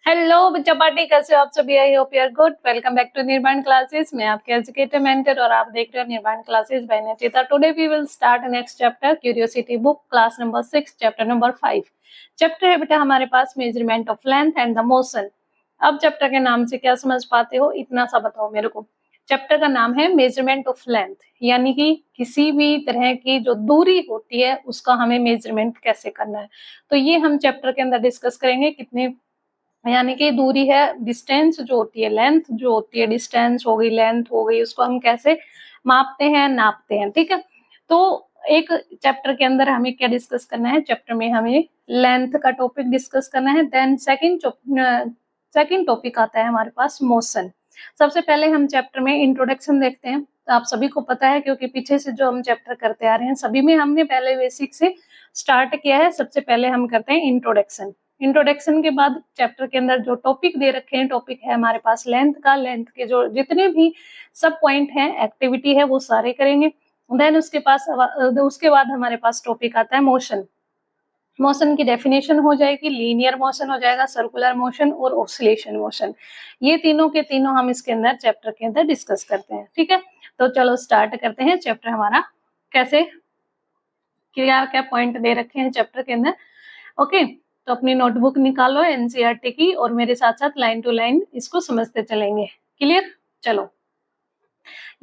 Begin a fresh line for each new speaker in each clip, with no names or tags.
Hello बच्चा party, कैसे हो आप सभी? I hope you are good. Welcome back to Nirman classes. मैं आपके एजुकेटर मेंटर और आप देख रहे हो Nirman classes by Nitita. Today we will start next chapter Curiosity book, class number 6, chapter number 5। Chapter है बेटा हमारे पास measurement of length and the motion. अब चैप्टर के नाम से क्या समझ पाते हो, इतना सा बताओ मेरे को। चैप्टर का नाम है मेजरमेंट ऑफ लेंथ, यानी कि किसी भी तरह की जो दूरी होती है उसका हमें मेजरमेंट कैसे करना है। तो ये हम चैप्टर के अंदर डिस्कस करेंगे। कितने यानी कि दूरी है, डिस्टेंस जो होती है, लेंथ जो होती है, डिस्टेंस हो गई, लेंथ हो गई, उसको हम कैसे मापते हैं, नापते हैं। ठीक है, तो एक चैप्टर के अंदर हमें क्या डिस्कस करना है, चैप्टर में हमें लेंथ का टॉपिक डिस्कस करना है। देन सेकंड टॉपिक आता है हमारे पास मोशन। सबसे पहले हम चैप्टर में इंट्रोडक्शन देखते हैं। तो आप सभी को पता है, क्योंकि पीछे से जो हम चैप्टर करते आ रहे हैं सभी में हमने पहले बेसिक से स्टार्ट किया है। सबसे पहले हम करते हैं इंट्रोडक्शन। इंट्रोडक्शन के बाद चैप्टर के अंदर जो टॉपिक दे रखे हैं, टॉपिक है हमारे पास लेंथ का। लेंथ के जो जितने भी सब पॉइंट हैं, एक्टिविटी है, वो सारे करेंगे। देन उसके बाद हमारे पास टॉपिक आता है मोशन। मोशन की डेफिनेशन हो जाएगी, लीनियर मोशन हो जाएगा, सर्कुलर मोशन और ऑसिलेशन मोशन। ये तीनों के तीनों हम इसके अंदर चैप्टर के अंदर डिस्कस करते हैं। ठीक है, तो चलो स्टार्ट करते हैं चैप्टर हमारा। कैसे, क्या क्या पॉइंट दे रखे हैं चैप्टर के अंदर। ओके, तो अपनी नोटबुक निकालो एनसीईआरटी की और मेरे साथ साथ लाइन टू लाइन इसको समझते चलेंगे। क्लियर? चलो,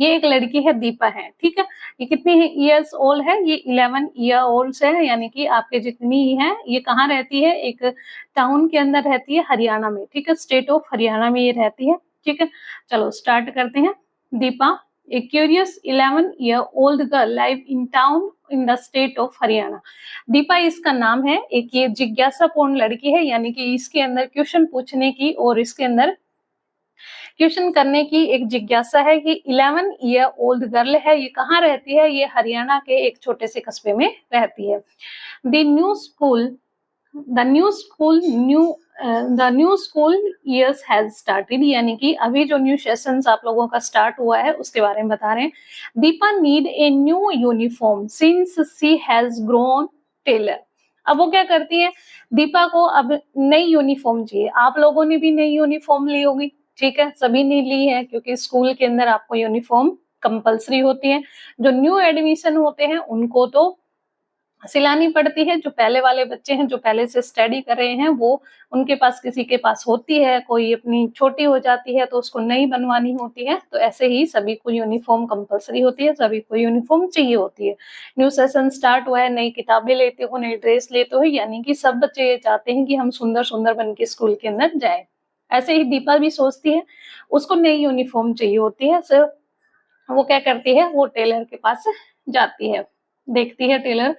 ये एक लड़की है, दीपा है। ठीक है, ये कितनी है ईयर्स ओल्ड है? ये 11 ईयर ओल्ड है, यानी कि आपके जितनी ही है। ये कहाँ रहती है? एक टाउन के अंदर रहती है, हरियाणा में। ठीक है, स्टेट ऑफ हरियाणा में ये रहती है। ठीक है, चलो स्टार्ट करते हैं। Deepa, a curious 11 year old girl live in town in the state of Haryana. Deepa इसका नाम है। एक ये जिज्ञासापूर्ण लड़की है, यानी कि इसके अंदर क्वेश्चन पूछने की और इसके अंदर क्वेश्चन करने की एक जिज्ञासा है कि 11 ईयर ओल्ड गर्ल है, ये कहाँ रहती है? ये हरियाणा के एक छोटे से कस्बे में रहती है। The new school the new school years has started, यानी कि अभी जो न्यू सेशंस आप लोगों का स्टार्ट हुआ है उसके बारे में बता रहे हैं। Deepa need a new uniform since she has grown tailor. अब वो क्या करती है, दीपा को अब नई यूनिफॉर्म चाहिए। आप लोगों ने भी नई यूनिफॉर्म ली होगी। ठीक है, सभी ने ली है, क्योंकि स्कूल के अंदर आपको यूनिफॉर्म कंपलसरी होती है। जो न्यू एडमिशन होते हैं उनको तो सिलानी पड़ती है। जो पहले वाले बच्चे हैं, जो पहले से स्टडी कर रहे हैं, वो उनके पास किसी के पास होती है, कोई अपनी छोटी हो जाती है तो उसको नई बनवानी होती है। तो ऐसे ही सभी को यूनिफॉर्म कंपलसरी होती है, सभी को यूनिफॉर्म चाहिए होती है। न्यू सेशन स्टार्ट हुआ है, नई किताबें लेते हो, नई ड्रेस लेते हो, यानी कि सब बच्चे ये चाहते हैं कि हम सुंदर सुंदर बन के स्कूल के अंदर जाए। ऐसे ही दीपा भी सोचती है, उसको नई यूनिफॉर्म चाहिए होती है। सो वो क्या करती है, वो टेलर के पास जाती है, देखती है tailor.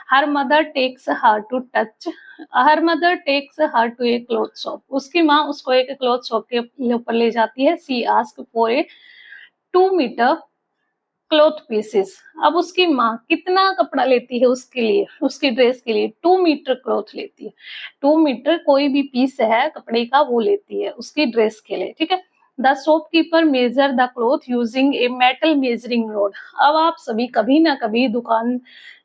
Her mother takes her to touch her mother takes her to a cloth shop. उसकी माँ उसको एक क्लॉथ शॉप के ऊपर ले जाती है। She ask for a 2 metre cloth pieces. अब उसकी माँ कितना कपड़ा लेती है उसके लिए, उसकी ड्रेस के लिए? 2 मीटर क्लॉथ लेती है। 2 मीटर कोई भी पीस है कपड़े का, वो लेती है उसकी ड्रेस के लिए। ठीक है, the shopkeeper measure the cloth using a metal measuring road. अब आप सभी कभी ना कभी दुकान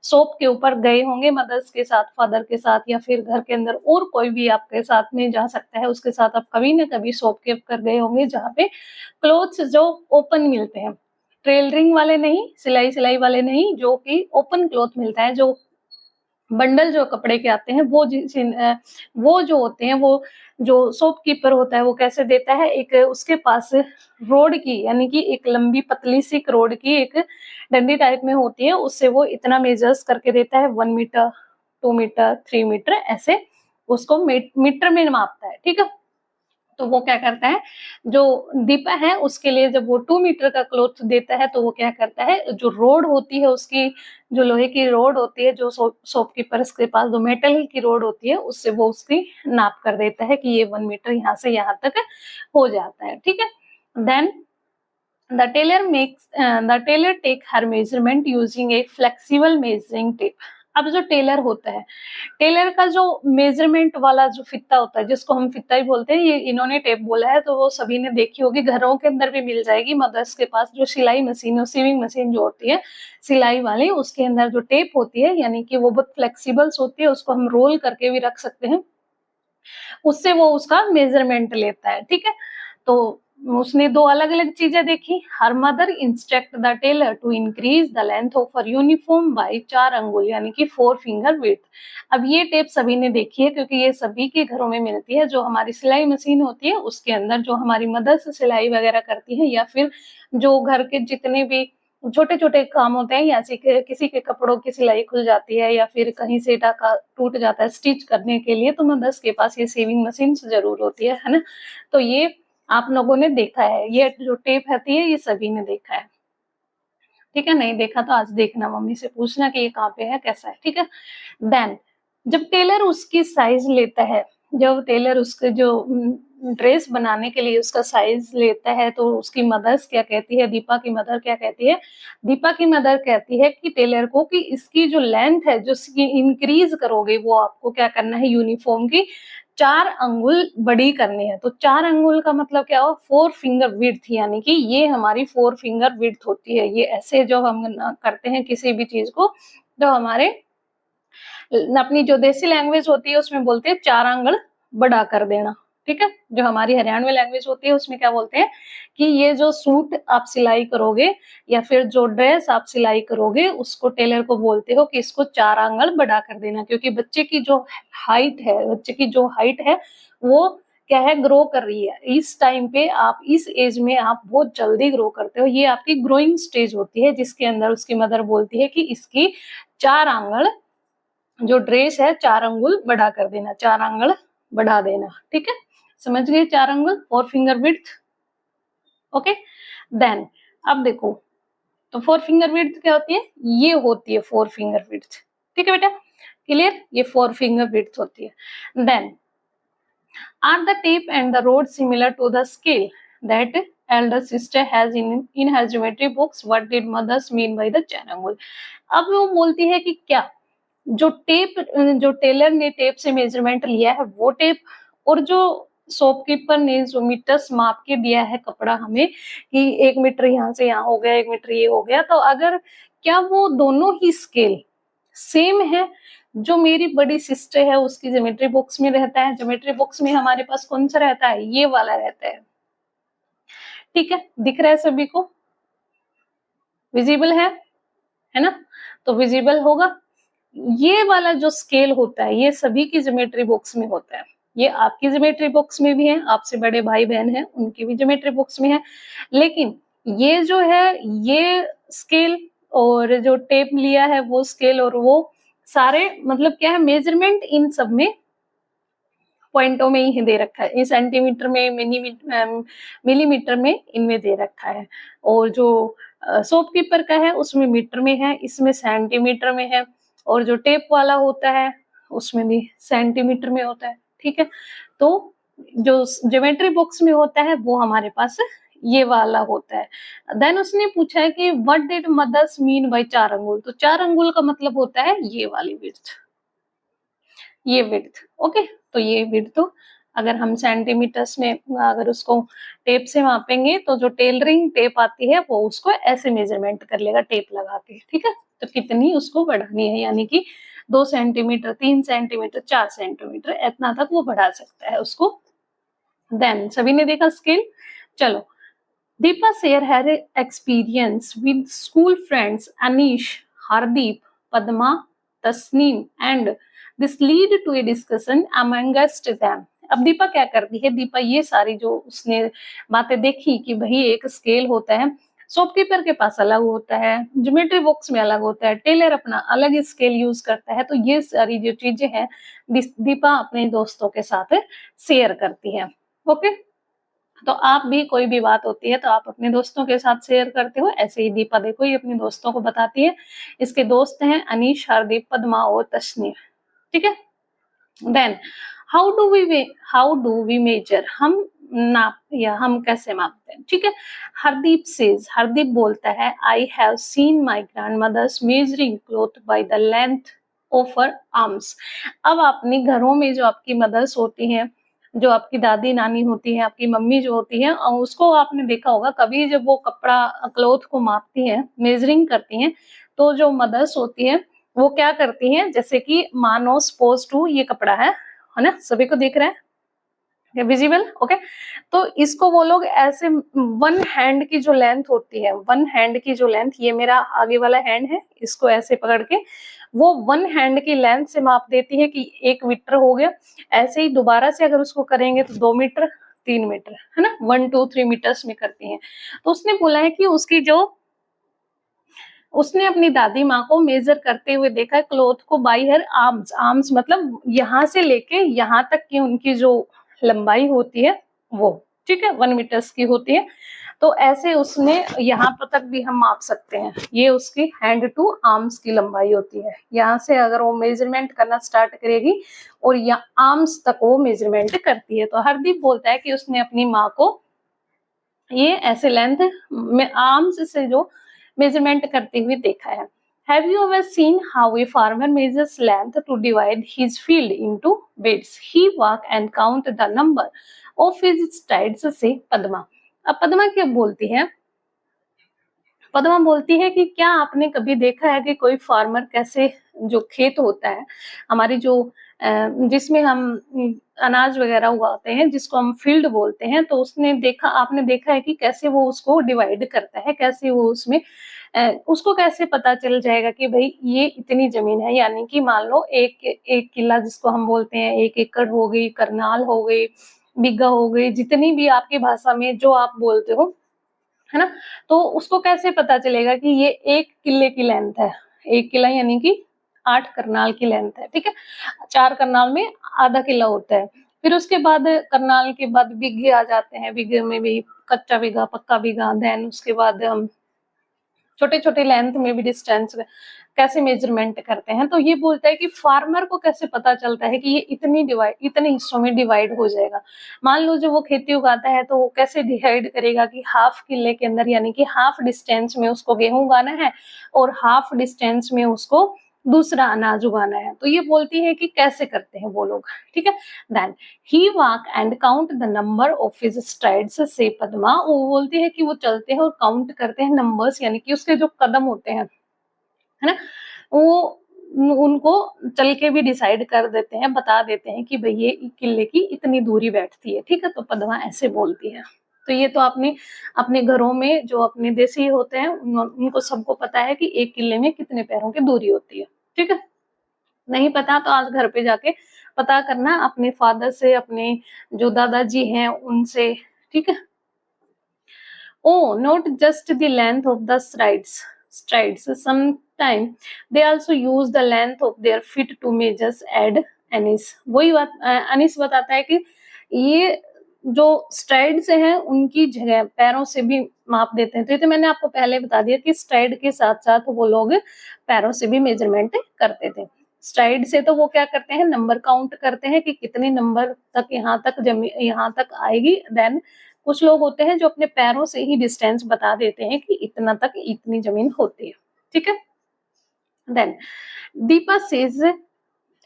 शॉप के ऊपर गए होंगे, मदर्स के साथ, फादर के साथ, या फिर घर के अंदर और कोई भी आपके साथ में जा सकता है, उसके साथ आप कभी ना कभी शॉप के ऊपर गए होंगे, जहाँ पे क्लोथ्स जो ओपन मिलते हैं, टेलरिंग वाले नहीं, सिलाई सिलाई वाले नहीं, जो कि ओपन क्लॉथ मिलता है, जो बंडल जो कपड़े के आते हैं, वो जो होते हैं, वो जो शॉपकीपर होता है वो कैसे देता है, एक उसके पास रोड की, यानी कि एक लंबी पतली सी रोड की एक डंडी टाइप में होती है, उससे वो इतना मेजर्स करके देता है। 1 मीटर, 2 मीटर, 3 मीटर, ऐसे उसको मीटर में मापता है। ठीक है, तो वो क्या करता है, जो दीपा है उसके लिए जब वो 2 मीटर का क्लॉथ देता है, तो वो क्या करता है, जो रोड होती है उसकी, जो लोहे की रोड होती है, जो शॉपकीपर के पास जो मेटल की रोड होती है, उससे वो उसकी नाप कर देता है कि ये 1 मीटर यहाँ से यहाँ तक हो जाता है। ठीक है, then the tailor take her measurement using a flexible measuring tape. अब जो टेलर होता है, टेलर का जो मेजरमेंट वाला जो फित्ता होता है, जिसको हम फित्ता ही बोलते हैं, ये इन्होंने टेप बोला है, तो वो सभी ने देखी होगी, घरों के अंदर भी मिल जाएगी। मदर्स के पास जो सिलाई मशीन और सीविंग मशीन जो होती है सिलाई वाली, उसके अंदर जो टेप होती है, यानी कि वो बहुत फ्लेक्सिबल्स होती है, उसको हम रोल करके भी रख सकते हैं, उससे वो उसका मेजरमेंट लेता है, ठीक है। तो उसने दो अलग अलग चीजें देखी। Her mother instruct the tailor to increase the length of her uniform by 4 अंगुल यानी कि 4 फिंगर विड्थ। अब ये टेप सभी ने देखी है क्योंकि ये सभी के घरों में मिलती है। जो हमारी सिलाई मशीन होती है उसके अंदर जो हमारी मदर से सिलाई वगैरह करती है, या फिर जो घर के जितने भी छोटे छोटे काम होते हैं, या किसी के कपड़ों की सिलाई खुल जाती है, या फिर कहीं से टाका टूट जाता है स्टिच करने के लिए, तो मदर्स के पास ये सेविंग मशीन जरूर होती है ना। तो ये आप लोगों ने देखा है, ये जो टेप होती है ये सभी ने देखा है, ठीक है। नहीं देखा तो आज देखना, मम्मी से पूछना कि ये कहाँ पे है, कैसा है, ठीक है। देन जब टेलर उसकी साइज लेता है, जब टेलर उसके जो ड्रेस बनाने के लिए उसका साइज लेता है, तो उसकी मदर्स क्या कहती है, दीपा की मदर क्या कहती है? दीपा की मदर कहती है कि टेलर को कि इसकी जो लेंथ है जो इसकी इंक्रीज करोगे, वो आपको क्या करना है, यूनिफॉर्म की 4 अंगुल बड़ी करनी है। तो 4 अंगुल का मतलब क्या हो, 4 फिंगर विड्थ, यानी कि ये हमारी 4 फिंगर विड्थ होती है। ये ऐसे जो हम करते हैं किसी भी चीज को, जो हमारे अपनी जो देसी लैंग्वेज होती है उसमें बोलते हैं 4 आंगल बड़ा कर देना, ठीक है। जो हमारी हरियाणवी लैंग्वेज होती है उसमें क्या बोलते हैं कि ये जो सूट आप सिलाई करोगे या फिर जो ड्रेस आप सिलाई करोगे, उसको टेलर को बोलते हो कि इसको 4 आंगल बड़ा कर देना, क्योंकि बच्चे की जो हाइट है, बच्चे की जो हाइट है वो क्या है, ग्रो कर रही है। इस टाइम पे आप इस एज में आप बहुत जल्दी ग्रो करते हो, ये आपकी ग्रोइंग स्टेज होती है, जिसके अंदर उसकी मदर बोलती है कि इसकी 4 आंगल जो ड्रेस है 4 अंगुल बड़ा कर देना, 4 आंगल बढ़ा देना, ठीक है। समझ गए, 4 अंगुल 4 फिंगर विड्थ, ओके। देन अब देखो, तो 4 फिंगर विड्थ क्या होती है, ये होती है 4 फिंगर विड्थ, ठीक है बेटा, क्लियर, ये 4 फिंगर विड्थ होती है। Then are the tape and the rod similar to the scale that elder sister has in her geometry books? What did mothers mean by the triangle? अब वो बोलती है कि क्या जो टेप, जो टेलर ने टेप से मेजरमेंट लिया है वो टेप, और जो शॉपकीपर ने जो मीटर्स माप के दिया है कपड़ा हमें कि 1 मीटर यहाँ से यहाँ हो गया, 1 मीटर ये हो गया, तो अगर क्या वो दोनों ही स्केल सेम है? जो मेरी बड़ी सिस्टर है उसकी ज्योमेट्री बॉक्स में रहता है, ज्योमेट्री बॉक्स में हमारे पास कौन सा रहता है, ये वाला रहता है, ठीक है। दिख रहा है सभी को, विजिबल है ना, तो विजिबल होगा। ये वाला जो स्केल होता है ये सभी की ज्योमेट्री बॉक्स में होता है, ये आपकी ज्योमेट्री बॉक्स में भी है, आपसे बड़े भाई बहन हैं उनकी भी ज्योमेट्री बॉक्स में है। लेकिन ये जो है ये स्केल और जो टेप लिया है वो स्केल और वो सारे मतलब क्या है, मेजरमेंट इन सब में पॉइंटों में ही दे रखा है, इन सेंटीमीटर में, मिलीमीटर में इनमें दे रखा है। और जो शॉपकीपर का है उसमें मीटर में है, इसमें सेंटीमीटर में है, और जो टेप वाला होता है उसमें भी सेंटीमीटर में होता है, ठीक है। तो जो ज्योमेट्री बॉक्स में होता है वो हमारे पास ये वाला होता है। देन उसने पूछा है कि what did mothers mean by 4 अंगुल, तो 4 अंगुल का मतलब होता है ये वाली विड्थ, ये विड्थ, ओके। तो ये विड्थ तो अगर हम सेंटीमीटर्स में अगर उसको टेप से मापेंगे तो जो टेलरिंग टेप आती है वो उसको ऐसे मेजरमेंट कर लेगा टेप लगा के, ठीक है। तो कितनी उसको बढ़ानी है, यानी कि 2 सेंटीमीटर, 3 सेंटीमीटर, 4 सेंटीमीटर इतना तक वो बढ़ा सकता है उसको। देन सभी ने देखा स्केल, चलो Deepa share her experience with school friends Anish, Hardeep, Padma, Tasneem and this lead to a discussion amongst them. अब दीपा क्या करती है, दीपा ये सारी जो उसने बातें देखी कि भाई एक स्केल होता है, शॉपकीपर के पास अलग होता है, ज्योमेट्री बॉक्स में अलग होता है, टेलर अपना अलग स्केल यूज करता है, तो ये सारी जो चीजें हैं दीपा अपने दोस्तों के साथ शेयर करती है, ओके। तो आप भी कोई भी बात होती है तो आप अपने दोस्तों के साथ शेयर करते हो, ऐसे ही दीपा देखो ये अपने दोस्तों को बताती है। इसके दोस्त हैं अनीश, हरदीप, पद्मा और तस्नीम, ठीक है। Then how do we measure, हम नाप या हम कैसे मापते हैं, ठीक है। हरदीप सेज, हरदीप बोलता है आई have seen my grandmother's measuring cloth by the length of her arms. अब अपने घरों में जो आपकी मदर्स होती हैं, जो आपकी दादी नानी होती है, आपकी मम्मी जो होती है, उसको आपने देखा होगा कभी जब वो कपड़ा क्लॉथ को मापती है, मेजरिंग करती हैं, तो जो मदर्स होती है वो क्या करती हैं, जैसे कि मानो सपोज टू ये कपड़ा है है ना, सभी को दिख रहा है विजिबल, ओके। तो इसको वो लोग ऐसे वन हैंड की जो लेंथ होती है, वन हैंड की जो लेंथ, ये मेरा आगे वाला हैंड है, इसको ऐसे पकड़ के वो वन हैंड की लेंथ से माप देती है कि 1 मीटर हो गया। ऐसे ही दोबारा से अगर उसको करेंगे तो 2 मीटर, 3 मीटर, है ना, 1 2 3 मीटर्स में करती है। तो उसने बोला है कि उसने अपनी दादी माँ को मेजर करते हुए देखा है क्लॉथ को बाई हर आर्म्स, आर्म्स मतलब यहाँ से लेके यहाँ तक की उनकी जो लंबाई होती है वो, ठीक है, 1 मीटर्स की होती है। तो ऐसे उसने यहाँ पर तक भी हम माप सकते हैं, ये उसकी हैंड टू आर्म्स की लंबाई होती है। यहाँ से अगर वो मेजरमेंट करना स्टार्ट करेगी और या आर्म्स तक वो मेजरमेंट करती है। तो हरदीप बोलता है कि उसने अपनी माँ को ये ऐसे लेंथ में आर्म्स से जो मेजरमेंट करते हुए देखा है। Have you ever seen how a farmer measures length to divide his field into beds? He walk and count the number of his strides, से पद्मा। अब पद्मा क्या बोलती है, पद्मा बोलती है कि क्या आपने कभी देखा है कि कोई फार्मर कैसे, जो खेत होता है हमारी जो जिसमें हम अनाज वगैरह उगाते हैं, जिसको हम फील्ड बोलते हैं, तो आपने देखा है कि कैसे वो उसको डिवाइड करता है, कैसे वो उसमें उसको कैसे पता चल जाएगा कि भाई ये इतनी जमीन है, यानी कि मान लो एक एक किला जिसको हम बोलते हैं, 1 एकड़ हो गई, करनाल हो गई, बीघा हो गई, जितनी भी आपकी भाषा में जो आप बोलते हो, है ना, तो उसको कैसे पता चलेगा कि ये 1 किले की लेंथ है। 1 किला यानी कि 8 करनाल की लेंथ है, ठीक है। 4 करनाल में आधा किला होता है। फिर उसके बाद करनाल के बाद बीघे आ जाते हैं, बीघे में भी कच्चा बीघा, पक्का बीघा, देन उसके बाद हम छोटे छोटे लेंथ में भी डिस्टेंस कैसे मेजरमेंट करते हैं। तो ये बोलता है कि फार्मर को कैसे पता चलता है कि ये इतने हिस्सों में डिवाइड हो जाएगा। मान लो जो वो खेती उगाता है तो वो कैसे डिसाइड करेगा कि हाफ किले के अंदर, यानी कि हाफ डिस्टेंस में उसको गेहूं उगाना है और हाफ डिस्टेंस में उसको दूसरा अनाज उगाना है। तो ये बोलती है कि कैसे करते हैं वो लोग, ठीक है। Then he walk and count the number of his strides, say Padma, वो बोलती है कि वो चलते हैं और काउंट करते हैं नंबर्स, यानी कि उसके जो कदम होते हैं, है ना, वो उनको चल के भी डिसाइड कर देते हैं, बता देते हैं कि भाई ये किले की इतनी दूरी बैठती है, ठीक है। तो पद्मा ऐसे बोलती है। तो ये तो आपने अपने घरों में जो अपने देसी होते हैं उनको सबको पता है कि 1 किले में कितने पैरों की दूरी होती है, ठीक है। नहीं पता तो आज घर पे जाके पता करना अपने फादर से, अपने जो दादाजी हैं उनसे, ठीक है। Oh, not just the length of the strides. Sometimes they also use the length of their feet to measure, add Anees. वही बात अनीस बताता है कि ये जो स्ट्राइड्स हैं उनकी जगह पैरों से भी माप देते हैं। तो ये तो मैंने आपको पहले बता दिया कि स्ट्राइड के साथ साथ वो लोग पैरों से भी मेजरमेंट करते थे। स्ट्राइड से तो वो क्या करते हैं, नंबर काउंट करते हैं कि कितने नंबर तक यहाँ तक आएगी। देन कुछ लोग होते हैं जो अपने पैरों से ही डिस्टेंस बता देते हैं कि इतना तक इतनी जमीन होती है, ठीक है। Then Deepa says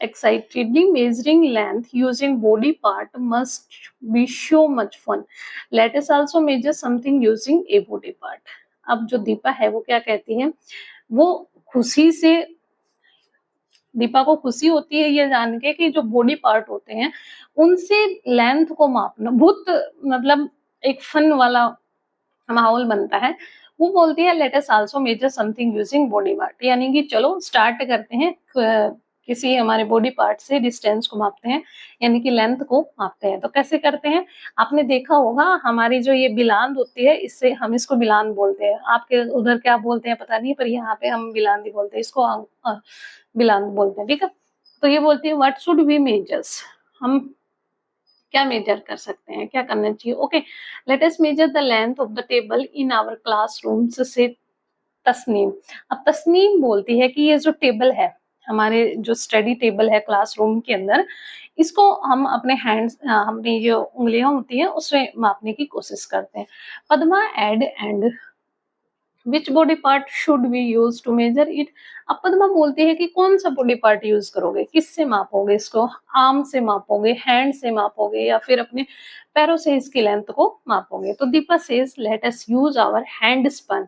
excitedly, measuring length using body part must be so much fun. Let us also measure something using a body part. अब जो दीपा है वो क्या कहती है, वो खुशी से, दीपा को खुशी होती है ये जान के कि जो बॉडी पार्ट होते हैं उनसे लेंथ को मापना बहुत मतलब एक फन वाला माहौल बनता है। वो बोलती है let us also measure something using body part, यानी कि चलो स्टार्ट करते हैं किसी हमारे बॉडी पार्ट से डिस्टेंस को मापते हैं, यानी कि लेंथ को मापते हैं। तो कैसे करते हैं, आपने देखा होगा हमारी जो ये बिलांद होती है, इससे हम इसको बिलांद बोलते हैं, आपके उधर क्या बोलते हैं पता नहीं, पर यहाँ पे हम बिलांद ही बोलते हैं इसको, बिलांद बोलते हैं, ठीक है। तो ये बोलती है व्हाट शुड वी मेजर्स, हम क्या मेजर कर सकते हैं, क्या करना चाहिए। Okay, let us measure the length of the table in our classrooms, say Tasneem. अब तस्नीम बोलती है कि ये जो टेबल है, हमारे जो स्टडी टेबल है क्लासरूम के अंदर, इसको हम अपने हैंड्स, अपनी जो उंगलियां होती हैं उससे मापने की कोशिश करते हैं। Padma add and which body part should be use to measure it. अब पद्मा बोलती है कि कौन सा बॉडी पार्ट यूज करोगे, किससे मापोगे इसको, आर्म से मापोगे, हैंड से मापोगे, या फिर अपने पैरों से इसकी लेंथ को मापोगे। तो Deepa says let us use our hand span.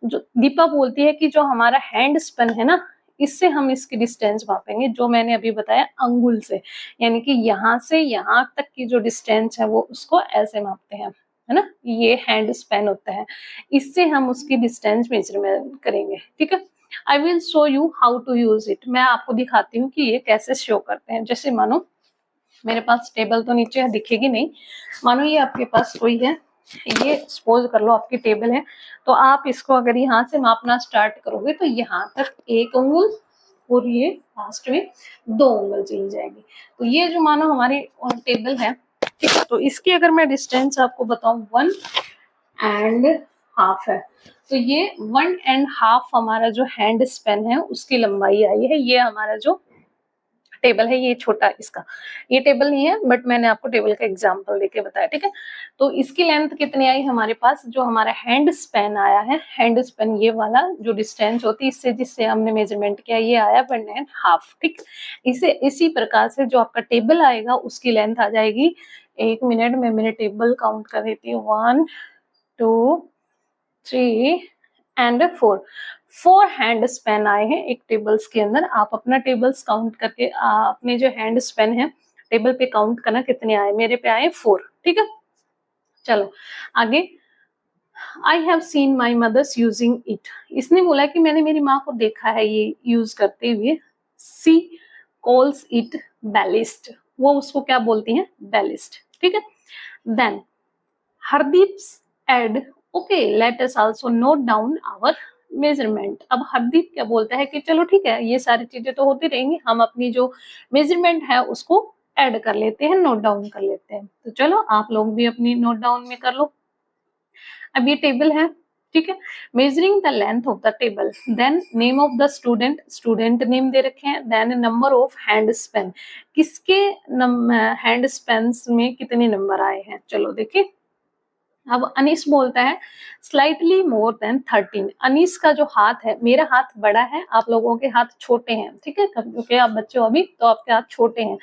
जो दीपा बोलती है कि जो हमारा हैंड स्पन है ना, इससे हम इसकी डिस्टेंस मापेंगे, जो मैंने अभी बताया अंगुल से, यानी कि यहाँ से यहाँ तक की जो डिस्टेंस है वो उसको ऐसे मापते हैं, है ना, ये हैंड स्पैन होता है, इससे हम उसकी डिस्टेंस मेजरमेंट करेंगे, ठीक है। I will show you how to use it, मैं आपको दिखाती हूँ कि ये कैसे शो करते हैं। जैसे मानो मेरे पास टेबल तो नीचे दिखेगी नहीं, मानो ये आपके पास कोई है, ये सपोज कर लो आपकी टेबल है, तो आप इसको अगर यहाँ से मापना स्टार्ट करोगे तो यहाँ तक 1 अंगुल और ये लास्ट में 2 अंगुल चली जाएगी। तो ये जो मानो हमारी टेबल है, ठीक है, तो इसकी अगर मैं डिस्टेंस आपको बताऊं 1.5 है, तो ये 1.5 हमारा जो हैंड स्पेन है उसकी लंबाई आई है। ये हमारा जो टेबल है ये छोटा, इसका ये टेबल नहीं है बट मैंने आपको टेबल का एग्जांपल देके बताया, ठीक है। तो इसकी लेंथ कितनी आई हमारे पास, जो हमारा हैंड स्पेन आया है, हैंड स्पेन ये वाला जो डिस्टेंस होती है इससे जिससे हमने मेजरमेंट किया, ये आया 1.5, ठीक। इसे इसी प्रकार से जो आपका टेबल आएगा उसकी लेंथ आ जाएगी, 1 मिनट में मेरे टेबल काउंट कर देती हूँ, 1 2 3 एंड 4 हैंड स्पेन आए हैं एक टेबल्स के अंदर। आप अपना टेबल्स काउंट करके अपने जो हैंड स्पेन है टेबल पे काउंट करना कितने आए, मेरे पे आए 4, ठीक है। चलो आगे, I have seen my mothers using it, इसने बोला कि मैंने मेरी माँ को देखा है ये यूज करते हुए। सी कॉल्स इट बैलिस्ट, वो उसको क्या बोलती हैं, बैलिस्ट, ठीक है। Then Hardeep add, okay let us also note down our measurement. अब हरदीप क्या बोलता है कि चलो ठीक है, ये सारी चीजें तो होती रहेंगी, हम अपनी जो मेजरमेंट है उसको ऐड कर लेते हैं, नोट डाउन कर लेते हैं। तो चलो आप लोग भी अपनी नोट डाउन में कर लो। अब ये टेबल है, ठीक है, measuring the length of the table, then name of the student, student name दे रखे हैं, then number of hand span, किसके हैंड स्पेन में कितने नंबर आए हैं, चलो देखिए। अब अनीस बोलता है स्लाइटली मोर देन 13, अनीस का जो हाथ है, मेरा हाथ बड़ा है, आप लोगों के हाथ छोटे हैं, ठीक है, क्योंकि आप बच्चे हो अभी तो आपके हाथ छोटे हैं,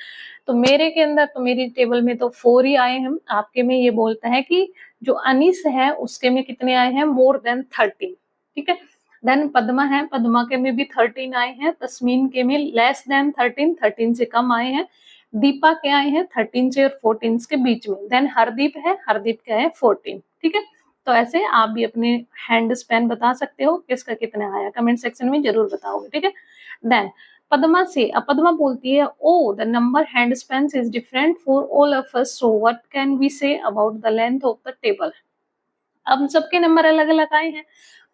तो मेरे के अंदर तो मेरी टेबल में तो 4 ही आए हैं, आपके में ये बोलता है कि जो अनीस है उसके में कितने आए हैं, मोर देन 13, ठीक है। देन पद्मा है, पद्मा के में भी 13 आए हैं, तस्मीन के में लेस देन 13, 13 से कम आए हैं, दीपा के आए हैं 13 से और 14 के बीच में, देन हरदीप है, हरदीप के आए 14, ठीक है। तो ऐसे आप भी अपने हैंड स्पेन बता सकते हो किसका कितना आया, कमेंट सेक्शन में जरूर बताओगे, ठीक है। देन पद्मा से, अब पद्मा बोलती है oh the number hand span is different for all of us, so what can we say about the length of the table. अब सबके नंबर अलग अलग आए हैं,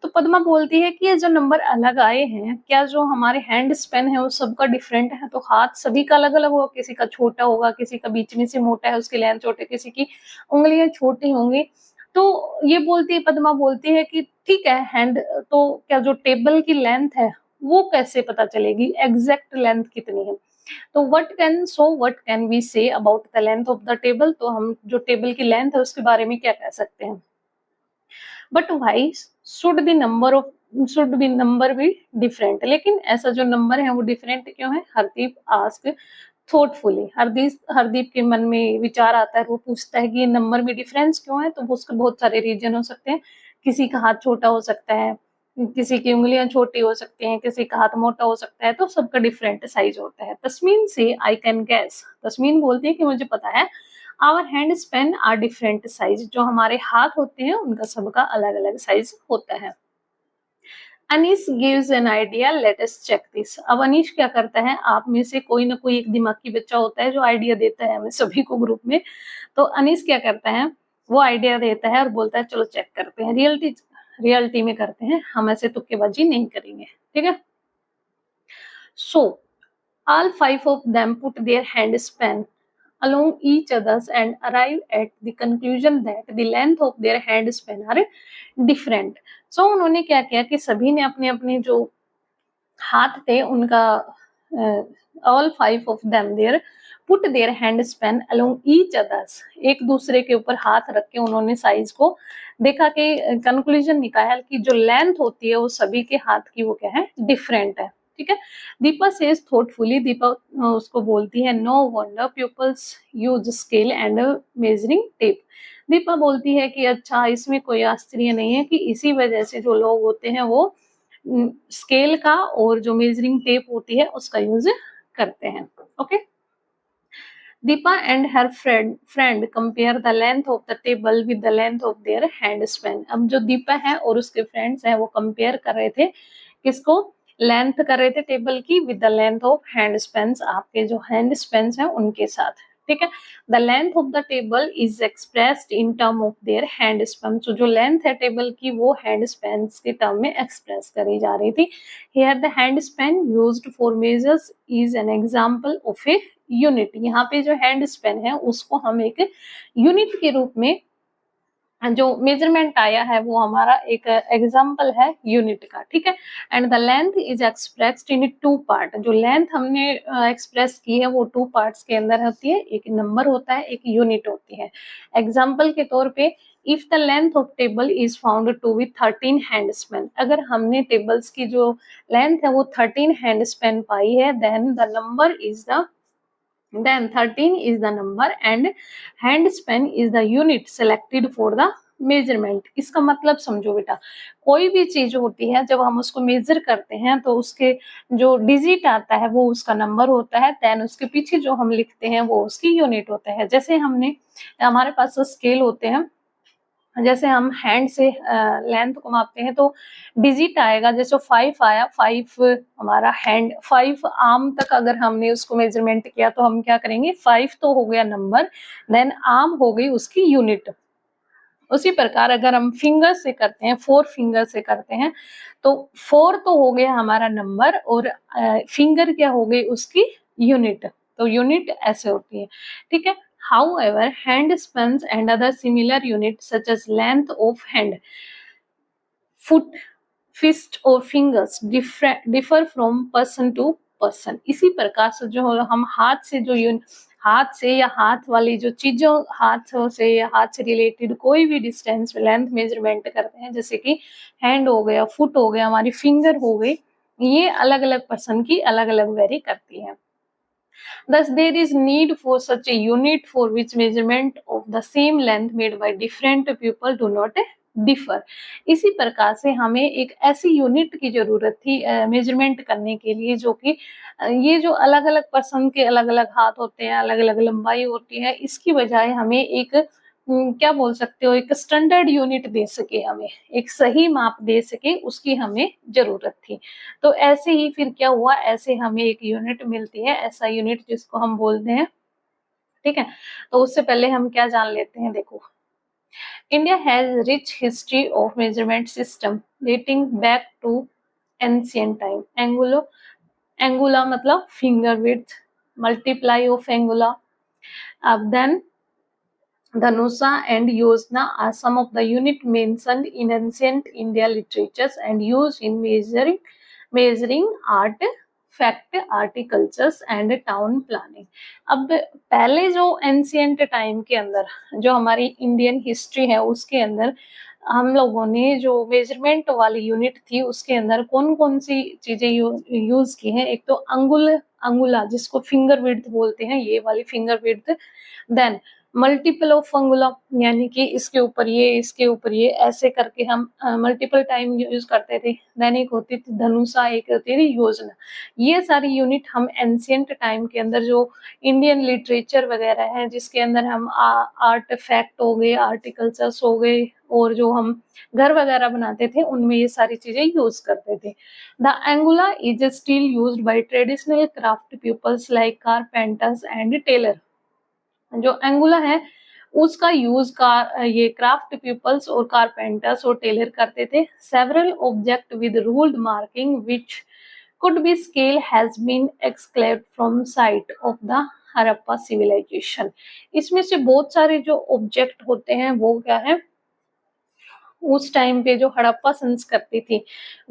तो पद्मा बोलती है कि ये जो नंबर अलग आए हैं, क्या जो हमारे हैंड स्पेन है वो सबका डिफरेंट है, तो हाथ सभी का अलग अलग होगा, किसी का छोटा होगा, किसी का बीच में से मोटा है उसकी लेंथ छोटे, किसी की उंगलियां छोटी होंगी। तो ये बोलती है, पद्मा बोलती है कि ठीक है हैंड, तो क्या जो टेबल की लेंथ है वो कैसे पता चलेगी, एग्जैक्ट लेंथ कितनी है, तो what can we say about the length of the table, तो हम जो टेबल की लेंथ है उसके बारे में क्या कह सकते हैं। But why should be number भी डिफरेंट, लेकिन ऐसा जो नंबर है वो डिफरेंट क्यों है, हरदीप आस्क थॉटफुली, हरदीप के मन में विचार आता है, वो पूछता है कि ये नंबर में डिफरेंस क्यों है, तो उसके बहुत सारे रीजन हो सकते हैं, किसी का हाथ छोटा हो सकता है, किसी की उंगलियां छोटी हो सकती हैं, किसी का हाथ मोटा हो सकता है, तो सबका डिफरेंट साइज होता है। तस्मीन से आई कैन गैस, तस्मीन बोलती है कि मुझे पता है, our hand span are different size, जो हमारे हाथ होते हैं उनका सबका अलग अलग साइज होता है। Anish gives an idea, let us check this. अब अनीश क्या करता है, आप में से कोई ना कोई एक दिमागी बच्चा होता है जो आइडिया देता है हमें सभी को ग्रुप में, तो अनीश क्या करता है, वो आइडिया देता है और बोलता है चलो चेक करते हैं, रियलिटी में करते हैं, हम ऐसे तुक्केबाजी नहीं करेंगे, ठीक है। सो all 5 of them put their hand span along each others and arrive at the conclusion that the length of their hand span are different. So उन्होंने क्या किया कि सभी ने अपने अपने जो हाथ थे उनका all 5 of them their put their hand span along each others, एक दूसरे के ऊपर हाथ रख के उन्होंने साइज को देखा कि कंक्लूजन निकाला कि जो लेंथ होती है वो सभी के हाथ की वो क्या है, डिफरेंट है, ठीक है। दीपा सेज थॉटफुली, दीपा उसको बोलती है no wonder peoples use scale and measuring tape. Deepa बोलती है कि अच्छा इसमें कोई आश्चर्य नहीं है कि इसी वजह से जो लोग होते हैं वो स्केल का और जो मेजरिंग टेप होती है उसका यूज करते हैं। Okay. Deepa and her friend compare the length of the table with the length of their hand span। अब जो दीपा है और उसके फ्रेंड्स हैं वो कंपेयर कर रहे थे, किसको? लेंथ कर रहे थे टेबल की with the length of hand spans, आपके जो हैंड स्पेन्स हैं उनके साथ। ठीक है। The length of the table is expressed in term of their hand Spain. तो जो लेंथ है टेबल की वो हैंड स्पेन्स के टर्म में एक्सप्रेस करी जा रही थी। Here the hand Spain used for measures is an example of a unit. यहाँ पे जो हैंड स्पेन है उसको हम एक यूनिट के रूप में, जो मेजरमेंट आया है वो हमारा एक एग्जाम्पल है यूनिट का। ठीक है। And the length is expressed in 2 part. जो लेंथ हमने एक्सप्रेस की है वो 2 पार्ट्स के अंदर होती है, एक नंबर होता है, एक यूनिट होती है। एग्जाम्पल के तौर पे, if the length of table is found to be 13 hand span, अगर हमने टेबल्स की जो लेंथ है वो 13 हैंड स्पेन पाई है, then the number is the then 13 is the number and hand span is the unit selected for the measurement. इसका मतलब समझो बेटा, कोई भी चीज होती है जब हम उसको मेजर करते हैं तो उसके जो डिजिट आता है वो उसका नंबर होता है, देन उसके पीछे जो हम लिखते हैं वो उसकी यूनिट होता है। जैसे हमारे पास स्केल होते हैं, जैसे हम हैंड से लेंथ को मापते हैं तो डिजिट आएगा, जैसे 5 आया, 5 हमारा हैंड, 5 आर्म तक अगर हमने उसको मेजरमेंट किया तो हम क्या करेंगे, 5 तो हो गया नंबर, देन आर्म हो गई उसकी यूनिट। उसी प्रकार अगर हम फिंगर से करते हैं, 4 फिंगर से करते हैं तो 4 तो हो गया हमारा नंबर और फिंगर क्या हो गई उसकी यूनिट। तो यूनिट ऐसे होती है। ठीक है। However, hand spans and other similar units such as length of hand, foot, fist or fingers differ from person to person। इसी प्रकार से जो हम हाथ से या हाथ वाली जो चीजों, हाथों से या हाथ से रिलेटेड कोई भी डिस्टेंस लेंथ मेजरमेंट करते हैं, जैसे कि हैंड हो गया, फुट हो गया, हमारी फिंगर हो गई, ये अलग अलग पर्सन की अलग अलग वेरी करती है। Thus, there is need for such a unit for which measurement of the same length made by different people do not differ। इसी प्रकार से हमें एक ऐसी यूनिट की जरूरत थी मेजरमेंट करने के लिए, जो कि ये जो अलग अलग पर्सन के अलग अलग हाथ होते हैं, अलग अलग लंबाई होती है, इसकी बजाय हमें एक क्या बोल सकते हो, एक स्टैंडर्ड यूनिट दे सके, हमें एक सही माप दे सके, उसकी हमें जरूरत थी। तो ऐसे ही फिर क्या हुआ, ऐसे हमें एक यूनिट मिलती है, ऐसा यूनिट जिसको हम बोलते हैं। ठीक है। तो उससे पहले हम क्या जान लेते हैं, देखो, India has rich history of measurement system dating back to ancient time. एंगुला मतलब फिंगर विड्थ, मल्टीप्लाई ऑफ एंगुला, अब then Dhanusa and Yojna are some of the unit mentioned in ancient India literatures and used in measuring artifact, horticultures and town planning। अब पहले जो ancient time के अंदर जो हमारी इंडियन हिस्ट्री है उसके अंदर हम लोगों ने जो मेजरमेंट वाली यूनिट थी उसके अंदर कौन कौन सी चीजें यूज की हैं। एक तो अंगुला जिसको फिंगर विड्थ बोलते हैं, ये वाली finger width, then multiple of अंगुला यानी कि इसके ऊपर ये, इसके ऊपर ये, ऐसे करके हम मल्टीपल टाइम यूज करते थे। देन एक होती थी धनुषा, एक होती थी योजना। ये सारी यूनिट हम एंशियंट टाइम के अंदर जो इंडियन लिटरेचर वगैरह है जिसके अंदर हम आर्टिफैक्ट हो गए, आर्टिकल्चर्स हो गए, और जो हम घर वगैरह बनाते थे उनमें ये सारी चीजें यूज करते थे। द एंगुला is still used by traditional craft peoples like carpenters and tailor. जो एंगुला है उसका यूज ये क्राफ्ट पीपल्स और कारपेंटर्स और टेलर करते थे। Several object with ruled marking which could be scale has been excavated from site of the Harappa civilisation. इसमें से बहुत सारे जो ऑब्जेक्ट होते हैं वो क्या है, उस टाइम पे जो हड़प्पा संस्कृति थी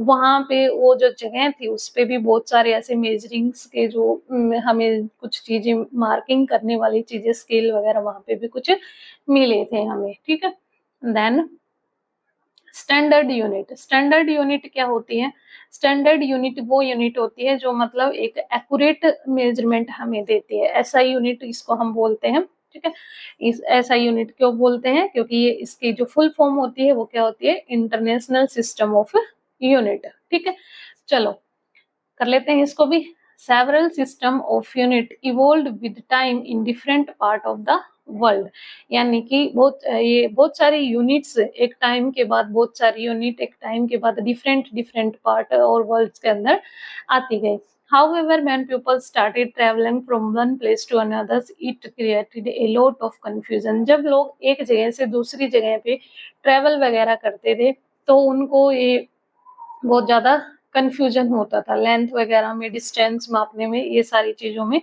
वहां पे वो जो जगह थी उस पे भी बहुत सारे ऐसे मेजरिंग्स के जो हमें कुछ चीजें मार्किंग करने वाली चीजें, स्केल वगैरह वहां पे भी कुछ मिले थे हमें। ठीक है। देन स्टैंडर्ड यूनिट क्या होती है? स्टैंडर्ड यूनिट वो यूनिट होती है जो मतलब एक एक्यूरेट मेजरमेंट हमें देती है, ऐसा यूनिट इसको हम बोलते हैं। ठीक है। इस ऐसा यूनिट क्यों बोलते हैं, क्योंकि ये इसकी जो फुल फॉर्म होती है वो क्या होती है, इंटरनेशनल सिस्टम ऑफ यूनिट। ठीक है, चलो कर लेते हैं इसको भी। Several system of unit evolve with time in different part of the world, यानी कि बहुत सारी यूनिट्स एक टाइम के बाद, बहुत सारी यूनिट एक टाइम के बाद डिफरेंट डिफरेंट पार्ट और वर्ल्ड के अंदर आती गई। However, when people started traveling from one place to another, it created a lot of confusion. जब लोग एक जगह से दूसरी जगह पे ट्रेवल वगैरह करते थे तो उनको ये बहुत ज्यादा कंफ्यूजन होता था, लेंथ वगैरह में, डिस्टेंस मापने में, ये सारी चीजों में।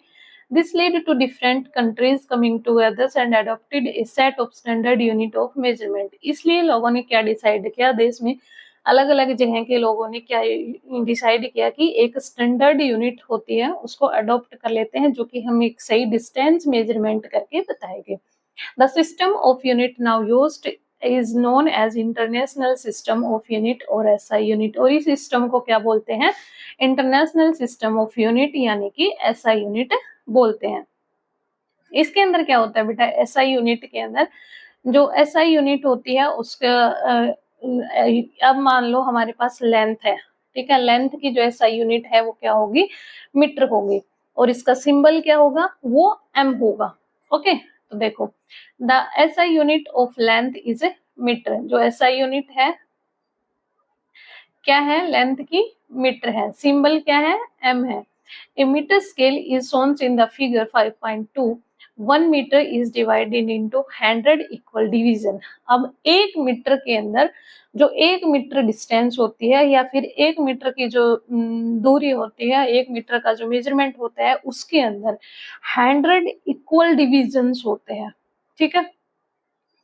This led to different countries coming together and adopted a set of standard unit of measurement. इसलिए लोगों ने क्या डिसाइड किया, देश में अलग अलग जगह के लोगों ने क्या डिसाइड किया कि एक स्टैंडर्ड यूनिट होती है उसको अडॉप्ट कर लेते हैं, जो कि हम एक सही डिस्टेंस मेजरमेंट करके बताएंगे। The system of unit now used is known as international system of unit or SI unit, और इस सिस्टम को क्या बोलते हैं, इंटरनेशनल सिस्टम ऑफ यूनिट यानी कि एसआई यूनिट बोलते हैं। इसके अंदर क्या होता है बेटा, एसआई यूनिट के अंदर जो एसआई यूनिट होती है उसका अब मान लो हमारे पास लेंथ है, ठीक है, लेंथ की जो एसआई यूनिट है वो क्या होगी, मीटर होगी, और इसका सिंबल क्या होगा, वो एम होगा। ओके, तो देखो the SI unit of length is a metre, जो एसआई यूनिट है क्या है, लेंथ की, मीटर है, सिंबल क्या है, एम है। A metre scale is shown in the figure 5.2. 1 metre is divided into 100 equal division. अब एक मीटर के अंदर जो एक मीटर डिस्टेंस होती है या फिर एक मीटर की जो दूरी होती है, एक मीटर का जो मेजरमेंट होता है उसके अंदर 100 इक्वल डिवीजन्स होते हैं, ठीक है,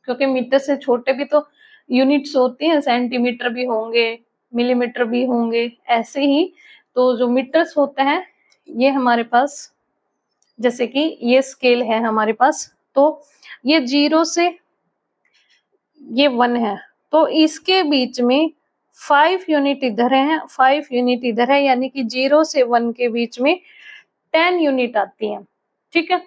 क्योंकि मीटर से छोटे भी तो यूनिट्स होती हैं, सेंटीमीटर भी होंगे, मिलीमीटर भी होंगे, ऐसे ही तो जो मीटर्स होता है ये हमारे पास, जैसे कि ये स्केल है हमारे पास, तो ये 0 से ये 1 है, तो इसके बीच में 5 यूनिट इधर है, 5 यूनिट इधर है, यानी कि 0 से 1 के बीच में 10 यूनिट आती है, ठीक है।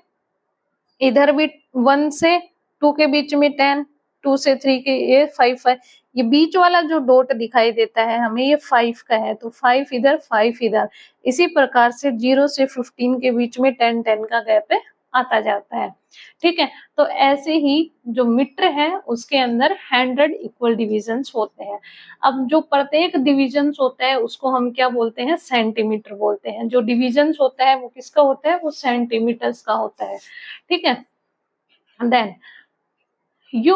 इधर भी 1 से 2 के बीच में 10, 2 से 3 के ये 5, ये बीच वाला जो डॉट दिखाई देता है हमें ये 5 का है, तो 5 इधर 5 इधर, इसी प्रकार से 0 से 15 के बीच में 10 का गैप आता जाता है, ठीक है। तो ऐसे ही जो मीटर है उसके अंदर 100 इक्वल डिविजन्स होते हैं। अब जो प्रत्येक डिविजन्स होता है उसको हम क्या बोलते हैं, सेंटीमीटर बोलते हैं। जो डिविजन्स होता है वो किसका होता है, वो सेंटीमीटर्स का होता है, ठीक है। Then you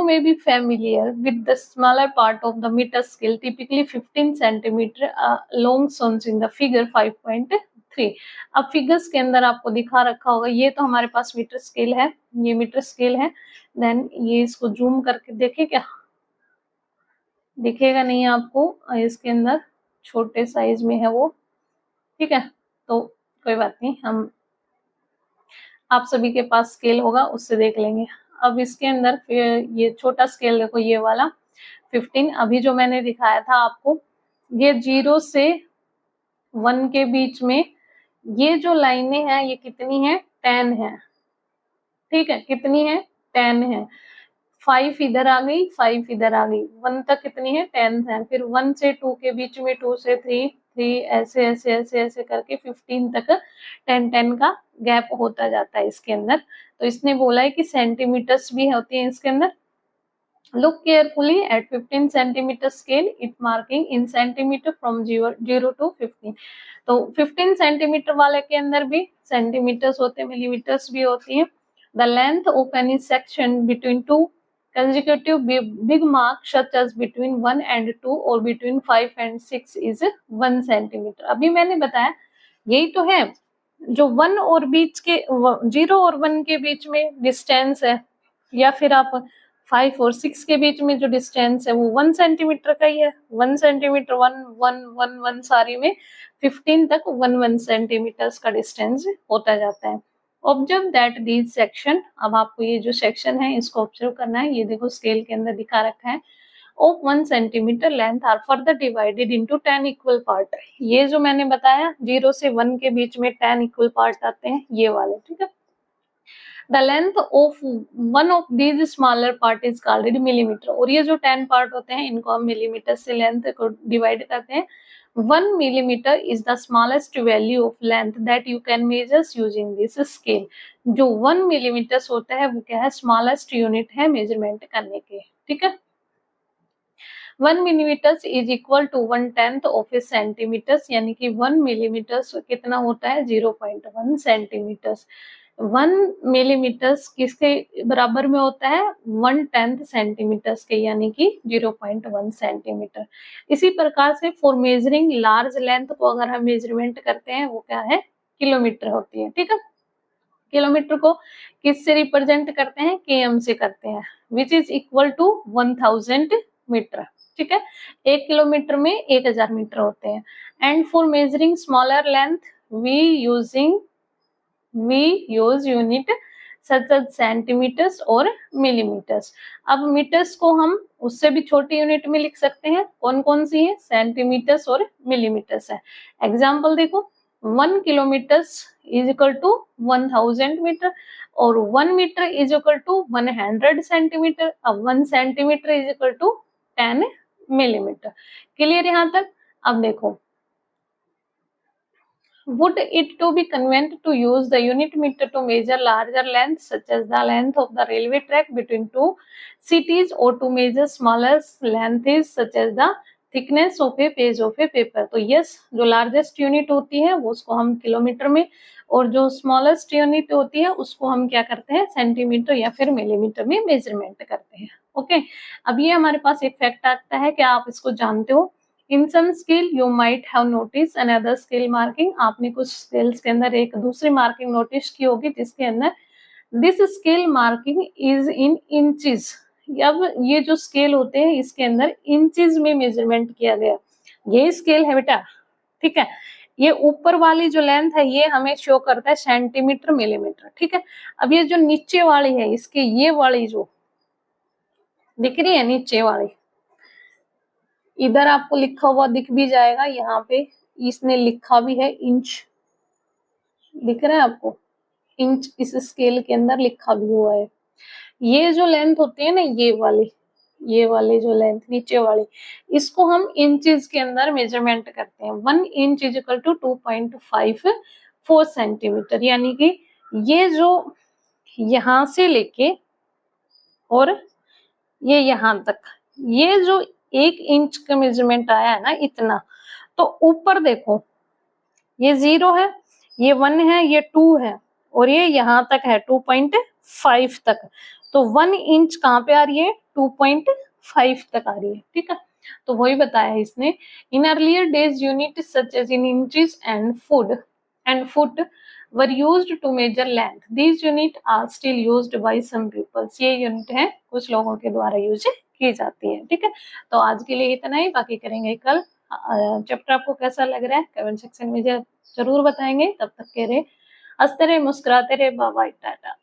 may be familiar with the smaller part of the meter scale, typically 15 centimeter long, shown in the figure 5.3। अब फिगर्स के अंदर आपको दिखा रखा होगा, ये तो हमारे पास मीटर स्केल है, ये मीटर स्केल है। देन ये इसको जूम करके देखे क्या, दिखेगा नहीं आपको, इसके अंदर छोटे साइज में है वो, ठीक है, तो कोई बात नहीं, हम आप सभी के पास स्केल होगा उससे देख लेंगे। अब इसके अंदर ये छोटा स्केल देखो, ये वाला 15, अभी जो मैंने दिखाया था आपको, ये 0 से 1 के बीच में ये जो लाइनें हैं ये कितनी है, 10 है, ठीक है, कितनी है, 10 है। 5 इधर आ गई, 5 इधर आ गई, 1 तक कितनी है, 10 है, फिर 1 से 2 के बीच में 2 से 3, 3 ऐसे ऐसे ऐसे ऐसे करके 15 तक 10 का गैप होता जाता है इसके अंदर। तो इसने बोला है कि सेंटीमीटर्स भी होती हैं इसके अंदर। Look carefully at 15 centimeter scale, it marking in centimeter from 0 to 15। तो 15 सेंटीमीटर वाले के अंदर भी सेंटीमीटर्स होते हैं, मिलीमीटर्स भी होती हैं। The length of any section between two consecutive big marks such as between 1 and 2 or between 5 and 6 is 1 centimetre. अभी मैंने बताया यही तो है, जो 1 और बीच के 0 और 1 के बीच में डिस्टेंस है, या फिर आप 5 और 6 के बीच में जो डिस्टेंस है वो 1 सेंटीमीटर का ही है। 1 सेंटीमीटर 1 1 1 1 सारी में 15 तक 1 1 सेंटीमीटर्स का डिस्टेंस होता जाता है। ऑब्जर्व दैट दीज सेक्शन, अब आपको ये जो सेक्शन है इसको ऑब्जर्व करना है। ये देखो स्केल के अंदर दिखा रखा है, of 1 centimetre length are further divided into 10 equal part. ये जो मैंने बताया 0 से 1 के बीच में 10 इक्वल पार्ट आते हैं, ये वाले, ठीक है। The length of one of these smaller part is called millimetre. और ये जो 10 पार्ट होते हैं इनको हम मिलीमीटर से लेंथ को डिवाइड करते हैं। 1 millimeter is the smallest value of length that you can measure using this scale। जो 1 millimeter होता है वो क्या है, स्मॉलेस्ट यूनिट है मेजरमेंट करने के, ठीक है। 1 millimeter is equal to 1/10 of a centimeter, यानी कि 1 millimeter कितना होता है, 0.1 सेंटीमीटर। 1 millimeter किसके बराबर में होता है, 1/10 सेंटीमीटर के, यानी कि 0.1 सेंटीमीटर। इसी प्रकार से फॉर मेजरिंग लार्ज लेंथ को अगर हम मेजरमेंट करते हैं वो क्या है, किलोमीटर होती है, ठीक है। किलोमीटर को किससे रिप्रेजेंट करते हैं, km से करते हैं, which is equal to 1000 metre, ठीक है। 1 किलोमीटर में 1000 मीटर होते हैं। And for measuring smaller length we use unit such as centimetres और मिलीमीटर्स। अब मीटर्स को हम उससे भी छोटी यूनिट में लिख सकते हैं, कौन कौन सी है, सेंटीमीटर्स और मिलीमीटर्स है। एग्जाम्पल देखो, 1 kilometre is equal to 1000 metre और 1 metre is equal to 100 centimetre. अब 1 centimetre is equal to 10 millimetre. Clear यहाँ तक। अब देखो, would it to be convenient to use the unit meter to measure larger lengths such as the length of the railway track between two cities, or to measure smaller lengths such as the thickness of a page of a paper। तो yes, जो largest unit होती है वो उसको हम kilometre में, और जो स्मॉलेस्ट यूनिट होती है उसको हम क्या करते हैं, सेंटीमीटर या फिर मिलीमीटर में मेजरमेंट करते हैं। ओके, अब ये हमारे पास एक फैक्ट आता है, क्या आप इसको जानते हो। In some scale you might have notice another scale marking. आपने कुछ स्केल्स के अंदर एक दूसरी मार्किंग नोटिस की होगी जिसके अंदर this scale marking is in inches. अब ये जो स्केल होते हैं इसके अंदर इंचेस में मेजरमेंट किया गया, ये स्केल है बेटा, ठीक है। ये ऊपर वाली जो लेंथ है ये हमें शो करता है सेंटीमीटर मिलीमीटर, ठीक है। अब ये जो नीचे वाली है, इसके ये वाली जो दिख रही है नीचे वाली, इधर आपको लिखा हुआ दिख भी जाएगा, यहाँ पे इसने लिखा भी है इंच, दिख रहा है आपको, इंच इस स्केल के अंदर लिखा भी हुआ है। ये जो लेंथ होती है ना, ये वाली जो लेंथ नीचे वाली, इसको हम इंचेस के अंदर मेजरमेंट करते हैं। 1 inch is equal to 2.54 centimetre, यानी कि ये जो यहाँ से लेके और ये यहाँ तक, ये जो 1 इंच का मेजरमेंट आया है ना इतना, तो ऊपर देखो ये 0 है, ये 1 है, ये 2 है, और ये यहाँ तक है 2.5 तक। तो 1 इंच कहाँ पे आ रही है, 2.5 तक आ रही है, ठीक है। तो वही बताया है इसने। In earlier days unit such as in inches and foot were used to measure length. These unit are still used by some people। ये यूनिट है कुछ लोगों के द्वारा यूज की जाती है, ठीक है। तो आज के लिए इतना ही, बाकी करेंगे कल। चैप्टर आपको कैसा लग रहा है कमेंट सेक्शन में जरूर बताएंगे। तब तक के लिए हंसते रहे, मुस्कुराते रहे, बाय बाय, टाटा।